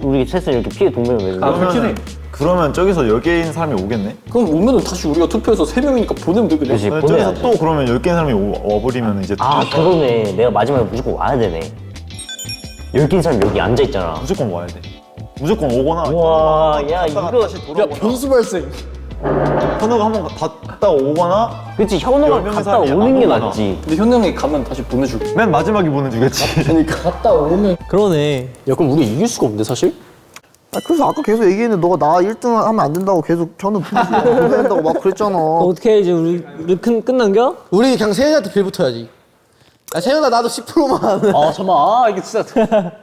우리 셋은 이렇게 피해 동맹을 맺는 거야. 그렇긴 해. 그러면 저기서 10개인 사람이 오겠네? 그럼 오면은 다시 우리가 투표해서 3명이니까 보내면 돼 그냥. 그치 저기서 보내야지. 또 그러면 10개인 사람이 와버리면 이제 아 그러네. 내가 마지막에 무조건 와야 되네. 10개인 사람 여기 앉아있잖아. 무조건 와야 돼. 무조건 오거나 와, 야 이거 변수 발생. 현우가 한번 갔다 오거나 그치 현우가 10명의 갔다 사람이 오는 게 안 오거나. 낫지. 근데 현우 형이 가면 다시 보내줄게. 맨 마지막에 보내주겠지. 갔다 오면 그러네. 야 그럼 우리 이길 수가 없는데 사실? 아, 그래서 아까 계속 얘기했는데 너가 나 1등 하면 안 된다고 계속 현우 보낸다고 막 그랬잖아. 어떻게 이제 우리 끝난겨? 우리 그냥 세은이한테 빌 붙어야지. 아, 세현아 나도 10%만. 아 잠깐만 아 이게 진짜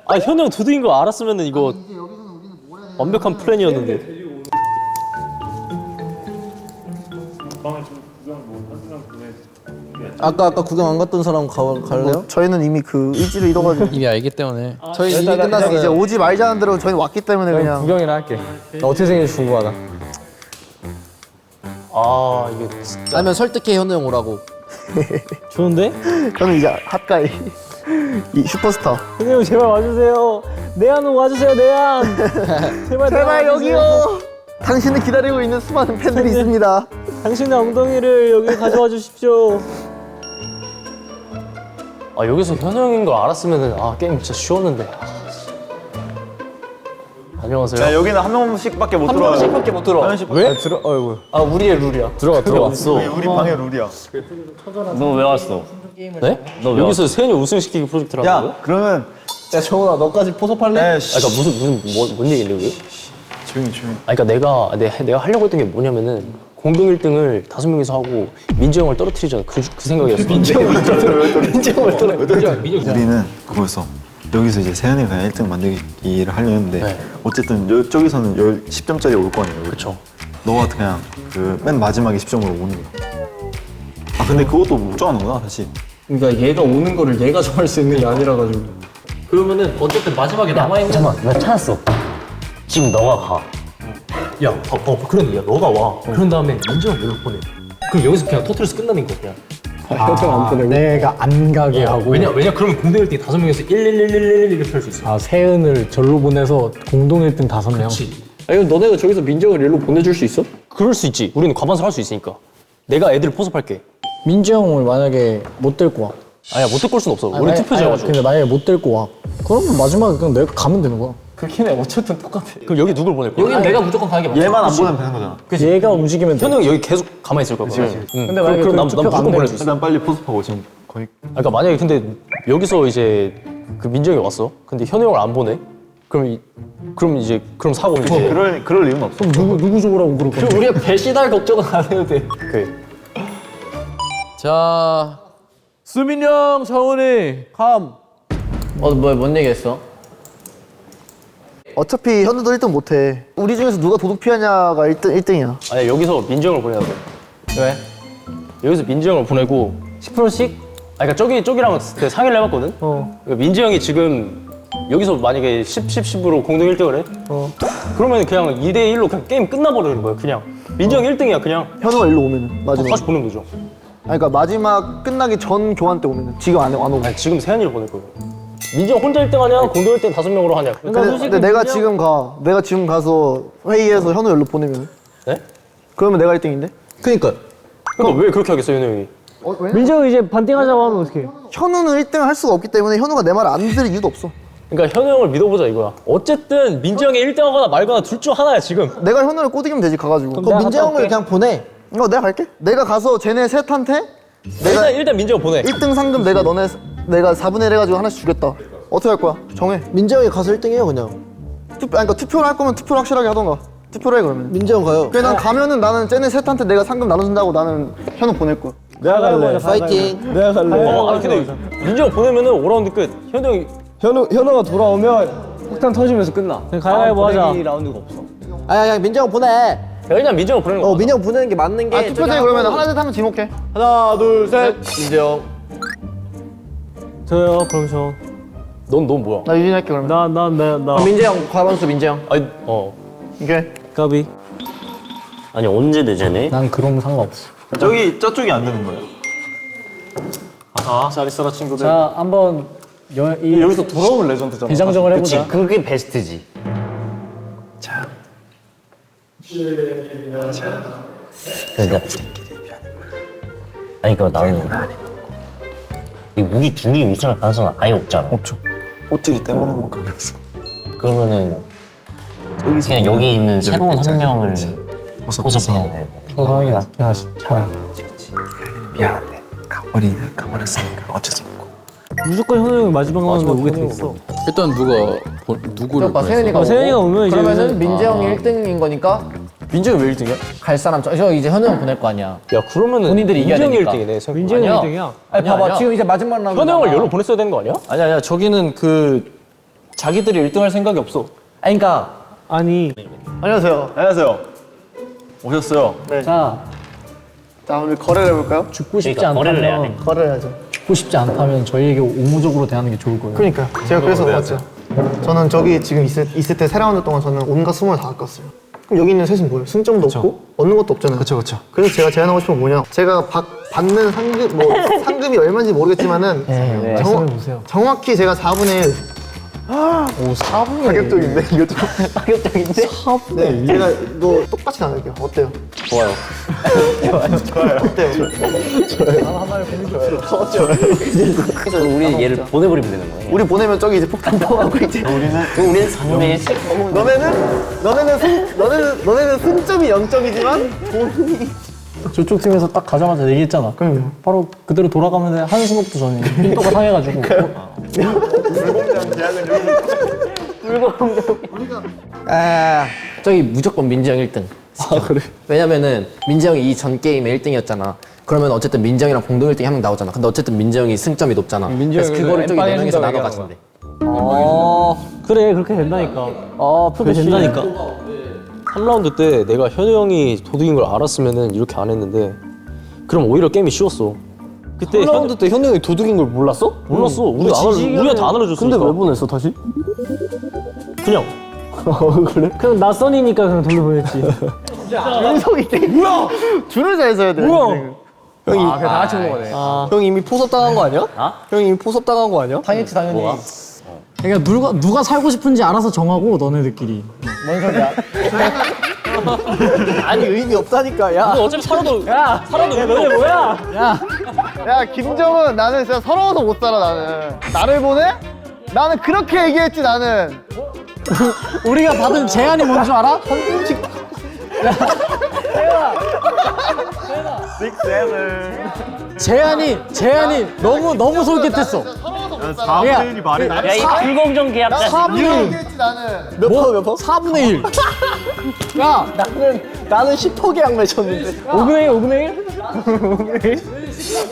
아 현우 형 도둑인 거 알았으면은 이거 완벽한 플랜이었는데. 아까 구경 안 갔던 사람 갈래요? 저희는 이미 그 의지를 잃어가지고 이미 알기 때문에 저희 이미 끝났어요. 이제 오지 말자는 대로 저희 왔기 때문에 그냥 구경이나 할게. 나 어떻게 생길지 궁금하다. 아 이게 진짜 아니면 설득해 현우 형 오라고. 좋은데? 저는 이제 핫가이 이 슈퍼스타. 선생님 제발 와주세요. 내한 와주세요. 내한. 제발 여기요. 당신을 기다리고 있는 수많은 팬들이 있습니다. 당신의 엉덩이를 여기 가져와 주십시오. 아 여기서 현우 형인 걸 알았으면은 아 게임 진짜 쉬웠는데. 안녕하세요. 야, 여기는 한 명씩밖에 못 들어와요. 명씩밖에 못 들어와. 한 명씩. 왜? 아 우리의 룰이야. 들어가. 우리 방의 룰이야. 너 왜 왔어? 네? 너 왜 여기서 세현이 우승시키기 프로젝트라고? 야, 그러면 야 정훈아 너까지 포섭할래? 야, 아, 그러니까 뭔 얘기인데 그게? 조용히. 아, 그러니까 내가 하려고 했던 게 뭐냐면은 공동 1등을 5명이서 하고 민지 형을 떨어뜨리자 그 생각이었어. 민지 형을 떨어뜨려. 우리는 그거였어. 여기서 이제 세현이 그냥 1등 만들기를 하려 했는데 네. 어쨌든 저기서는 10점짜리 올 거 아니에요. 그렇죠. 너가 그냥 그 맨 마지막에 10점으로 오는 거야. 아 근데 그것도 못 정하는구나 사실. 그러니까 얘가 오는 거를 얘가 정할 수 있는 게 아니라 가지고. 그러면은 어쨌든 마지막에 남아있는 잠깐만, 나 찾았어. 지금 너가 가. 야, 그런 야 너가 와. 그런 다음에 민지 형 연락 보내. 그럼 여기서 그냥 터트려서 끝나는 거 그냥. 안 보내고. 내가 안 가게 하고. 왜냐 그러면 공동 1등 5명에서 11111 이렇게 할 수 있어. 아 세은을 절로 보내서 공동 1등 5명. 그렇지. 아 이거 너네가 저기서 민정을 일로 보내줄 수 있어? 그럴 수 있지. 우리는 과반수를 할 수 있으니까. 내가 애들을 포섭할게. 민지 형을 만약에 못 데리고 와. 아야 못 데리고 올 순 없어. 우리 만약- 투표제여가지고. 근데 만약에 못 데리고 와. 그러면 마지막에 그냥 내가 가면 되는 거야. 그렇긴 해. 어쨌든 똑같아. 그럼 여기 누굴 보낼 거야? 여기는 내가 무조건 가는 게 맞아. 얘만 안 보내면 되는 거잖아. 얘가 움직이면 돼. 현우 형이 여기 계속 가만히 있을 거야. 근데 만약에 그럼 난 투표가 안 무조건 보낼 되면 수 있어. 일단 빨리 포섭하고 지금 거의. 그러니까 만약에 근데 여기서 이제 그 민정이 왔어. 근데 현우 형을 안 보내. 그럼 사고 이제. 그럴 이유는 없어. 누구 좋으라고 그럴 거야? 우리가 배신할 걱정은 안 해도 돼. 자 수민이 형, 정훈이, 감. 뭔 얘기했어? 어차피 현우도 1등 못해. 우리 중에서 누가 도둑 피하냐가 1등이야. 아니 여기서 민정을 보내야 돼. 왜? 여기서 민지 형을 보내고 10%씩? 아 그러니까 저기랑 그 상의를 해봤거든? 그러니까 민지 형이 지금 여기서 만약에 10으로 공동 1등을 해? 그러면 그냥 2대1로 그냥 게임 끝나버리는 거야 그냥. 민지 형 1등이야 그냥. 현우가 일로 오면은 마지막. 다시 보는 거죠. 아니, 그러니까 마지막 끝나기 전 교환 때 오면은 지금 안 오고. 아니 지금 세현이를 보낼 거예요. 민지 형 혼자 1등 하냐? 공동 1등 5명으로 하냐? 근데 내가 지금 내가 지금 가서 회의에서 현우 연락 보내면 네? 그러면 내가 1등인데? 그니까. 그러니까 왜 그렇게 하겠어 현우 형이? 민지 형 이제 반띵하자고 하면 어떡해? 현우는 1등을 할 수가 없기 때문에 현우가 내 말을 안 들을 이유도 없어. 그러니까 현우 형을 믿어보자 이거야. 어쨌든 민지 형이 1등 하거나 말거나 둘 중 하나야 지금. 내가 현우를 꼬드기면 되지 가가지고. 그럼 민재 형을 그냥 보내. 내가 갈게. 내가 가서 쟤네 셋한테 내가 일단 민지 형 보내. 1등 상금 내가 4분의 1 해가지고 하나씩 주겠다. 어떻게 할 거야? 정해. 민재 형이 가서 1등해요 그냥. 그러니까 투표를 할 거면 투표를 확실하게 하던가. 투표를 해 그러면. 민재 형 가요. 그래 난 가면은 나는 쟤네 셋한테 내가 상금 나눠준다고 나는 현우 보낼 거야. 내가 갈래. 파이팅. 내가 갈래. 아니 근데 민지 형 보내면은 5라운드 끝. 현우 형이 현우가 돌아오면 폭탄 터지면서 끝나. 그냥 가위바위보 하자. 라운드가 없어. 아야 민재 형 보내. 그냥 민지 형 보내는 거. 민재 형 보내는 게 맞는 게. 투표제 그러면 하나 둘 하면 지목해. 하나 둘 셋. 민재 형. 저요. 그럼 저. 넌 뭐야? 나 유진 할게 그러면. 나. 민재 형 과반수 민재 형. 아니 오케이. 까비. 아니 언제 되잖아? 난 그런 거 상관없어. 저쪽이 안 되는 거야. 잘 있어라 친구들. 자 한번 여기서 돌아오면 레전드잖아. 대장정을 해보자. 그치, 그게 베스트지. 그러니까 아니 그러니까 나는 우리 둘이 우승할 가능성은 아예 없잖아. 없죠. 꼬투리 때문에 그랬어. 그러면은 그냥 여기 있는 새로운 한 명을 포섭해야 돼. 상황이 낫긴 잘. 미안한데 가버렸으니까 어쩔 수 없고. 무조건 현우 형이 마지막 라운드 오게 돼 있어. 일단 누구를 오빠 보냈어? 세현이가 오고. 세현이가 오면 이제 그러면은 우선- 민재 형이 1등인 거니까 민정이 왜 1등이야? 갈 사람 저 이제 현우 형 보낼 거 아니야. 야 그러면은 본인들이 이겨야 민정이 되니까. 1등이네. 민재형 아니야. 1등이야. 아니 봐봐 아니야. 지금 이제 마지막 라운드. 현우 형을 열로 보냈어야 되는 거 아니야? 아니야 저기는 그 자기들이 1등 할 생각이 없어. 아니 그러니까 아니 안녕하세요. 안녕하세요. 오셨어요. 자 오늘 거래를 해볼까요? 죽고 싶지 그러니까 거래를 해야 않다면 돼. 거래를 하죠. 죽고 싶지 않다면 저희에게 오무적으로 대하는 게 좋을 거예요. 그러니까 제가 그래서 왔죠. 저는 저기 지금 있을 때 3라운드 동안 저는 온갖 수모를 다 깎았어요. 그럼 여기 있는 셋은 뭐예요? 승점도 없고 얻는 것도 없잖아요. 그쵸. 그래서 제가 제안하고 싶은 건 뭐냐? 제가 받는 상금 상금이 얼마인지 모르겠지만은 말씀해보세요. 정확히 제가 4분의 1 오 4분의 가격적인데 이거 좀 가격적인데? 네, 제가 이거 똑같이 나눌게요. 어때요? 좋아요. 어때요? 그래서 우리 얘를 보내버리면 되는 거예요. 우리 보내면 저기 이제 폭탄 포하고 이제 우리는 4분의 1씩. 너네는 승점이 0점이지만 저쪽 팀에서 딱 가자마자 얘기했잖아. 그럼요. 바로 그대로 돌아가면 한승욱도 전에 핀도가 상해가지고. 저기 무조건 민지 형 1등. 그래? 왜냐면은 민지 형이 이 전 게임에 1등이었잖아. 그러면 어쨌든 민지 형이랑 공동 1등이 한 명 나오잖아. 근데 어쨌든 민지 형이 승점이 높잖아. 그래서 그거를 저기 4명이서 나눠 가진대. 그래 그렇게 된다니까. 그게 된다니까. 3라운드 때 내가 현우 형이 도둑인 걸 알았으면은 이렇게 안 했는데 그럼 오히려 게임이 쉬웠어. 그때 3라운드 때 현우 형이 도둑인 걸 몰랐어? 몰랐어. 우리한테 안 알려줬으니까. 근데 왜 보냈어 다시? 그냥. 그래? 그냥 낯선이니까 그냥 돌려보냈지. 윤석이 뭐야? 줄을 잘 서야 돼. 뭐야? 형이 그래 다 같이 온 거네. 형 이미 포섭당한 거 아니야? 형 이미 포섭당한 거 아니야? 당연히 그러니까 누가 살고 싶은지 알아서 정하고 너네들끼리. 뭔 소리야? 아니 의미 없다니까 야. 어차피 살아도 너네 뭐야? 야 김정은 나는 진짜 서러워서 못 살아 나는. 나를 보내? 나는 그렇게 얘기했지 나는. 우리가 받은 제안이 뭔 줄 알아? 제안이 너무 솔깃했어. 4분의 1이 말이 나. 야, 이 불공정 계약자. 4분의 1. 얘기했지 나는. 몇 퍼? 4분의 1. 야, 나는 10% 계약 맺혔는데. 5분의 1?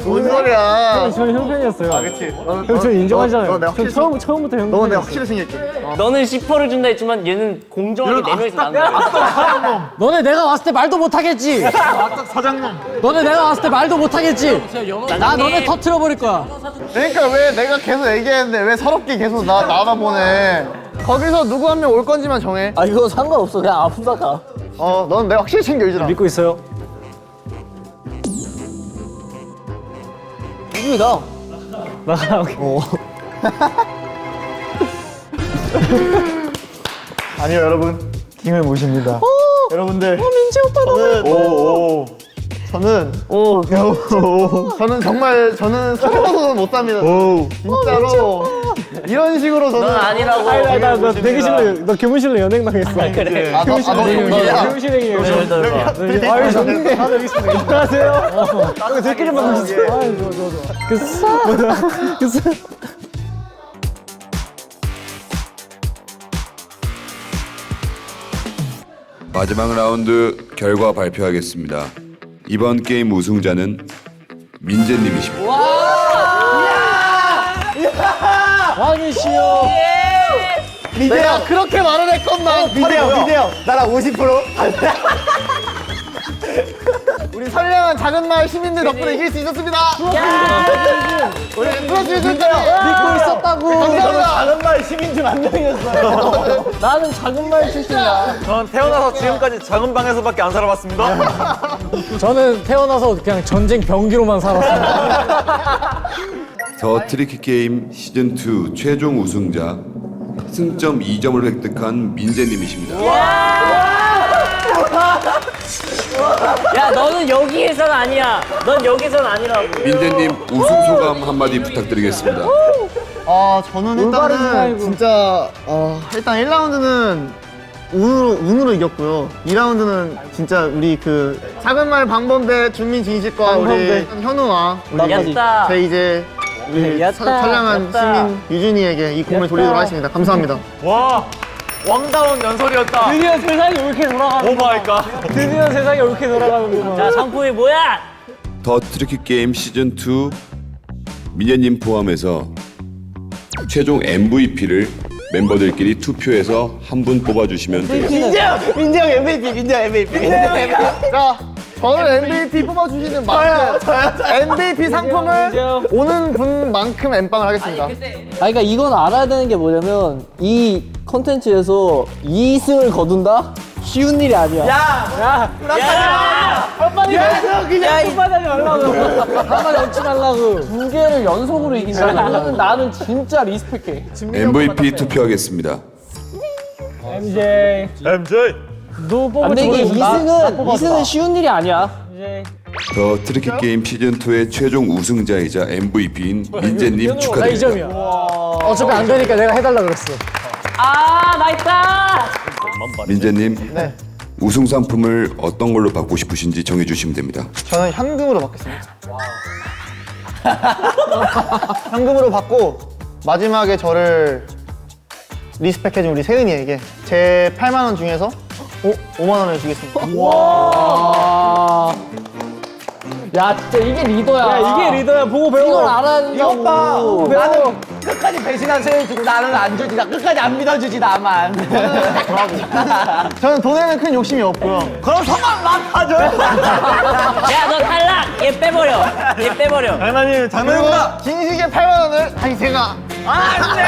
뭔 소리야? 저는 형 편이었어요. 그렇지. 형 저 인정하잖아요. 너 내가 확실히 처음부터 형 너 내가 편이었어요. 확실히 생겼게. 너는 10%를 준다 했지만 얘는 공정하게 4명이서 나눈다. 너네 내가 왔을 때 말도 못 하겠지. 사장님. 너네 내가 왔을 때 말도 못 하겠지. 나 너네 터트려 버릴 거야. 그러니까 왜 내가 계속 얘기했는데 왜 서럽게 계속 나다 보내? 거기서 누구 한 명 올 건지만 정해. 아 이거 상관없어 그냥 아프다 가. 넌 내가 확실히 챙겨 유진아. 믿고 있어요. 이기다. 아니요 여러분 킹을 모십니다. 여러분들. 민지 오빠 너무. 저는 정말 서러워서 못 삽니다. 진짜로 이런 식으로 저는 넌 아니라고. 나 대기실로 너 교무실로 연행 당했어. 그래. 너 교무실이야? 교무실행이에요. 아유 좋네. 안녕하세요. 이거 들끼리만 보시죠. 아유 좋아. 마지막 라운드 결과 발표하겠습니다. 이번 게임 우승자는 민재님이십니다. 왕이시여. 내가 그렇게 말을 했건만. 미대요. 나랑 50%. 우리 선량한 작은 마을 시민들 덕분에 이길 수 있었습니다. 우리 플러스 유저들 믿고 있었다고. 감사합니다. 작은 마을 시민 중 한 명이었어요. 나는 작은 마을 출신이야. 전 태어나서 지금까지 작은 방에서밖에 안 살아봤습니다. 저는 태어나서 그냥 전쟁 병기로만 살았습니다. 더 트리키 게임 시즌2 최종 우승자 승점 2점을 획득한 민재님이십니다. 야, 너는 여기에선 아니야. 넌 여기선 아니라고. 민재님 우승 소감 한마디 부탁드리겠습니다. 저는 일단은 진짜 일단 1라운드는 운으로 이겼고요. 2라운드는 진짜 우리 그 작은 말 방범대 준민 진식과 우리 현우와 우리 야따. 제 이제 우리 야따. 선량한 야따. 시민 유준이에게 이 공을 돌리도록 하겠습니다. 감사합니다. 왕다운 연설이었다. 드디어 세상이 옳게 돌아가는 오 마이 갓. 드디어 세상이 옳게 돌아가는구나. 자, 상품이 뭐야? 더 트리키 게임 시즌 2 민재님 포함해서 최종 MVP를 멤버들끼리 투표해서 한 분 뽑아주시면 되겠습니다. 민재 형 MVP. 자, 저는 MVP 뽑아주시는 만큼 MVP 상품을 오는 분만큼 엠빵을 하겠습니다. 그러니까 이건 알아야 되는 게 뭐냐면 이 컨텐츠에서 2승을 거둔다? 쉬운 일이 아니야. 빨리 그냥 끝바닥에 말라고. 한마디 없지 말라고. 2개를 연속으로 이긴다. 나는 진짜 리스펙해. MVP 투표하겠습니다. MJ. 너 뽑을 근데 이게 2승은 쉬운 일이 아니야. 더 트리키 게임 시즌 2의 최종 우승자이자 MVP인 민재님 축하드립니다. 어차피 안 되니까 내가 해달라 그랬어. 아, 나 있다! 민재님, 우승 상품을 어떤 걸로 받고 싶으신지 정해주시면 됩니다. 저는 현금으로 받겠습니다. 현금으로 받고 마지막에 저를 리스펙해준 우리 세은이에게 제 8만 원 중에서 5만 원을 주겠습니다. 와. 야, 진짜 이게 리더야. 야, 이게 리더야. 보고 배워. 이걸 알아야 된다고. 이것 봐. 나는 끝까지 배신한 세일 주고 나는 안 주지. 나 끝까지 안 믿어주지 나만. 저는 돈에는 큰 욕심이 없고요. 그럼 성함 맡아줘. 야, 너 탈락! 얘 빼버려. 얘 빼버려. 장난입니다. 진식의 8만 원을 다시 제가 안 돼.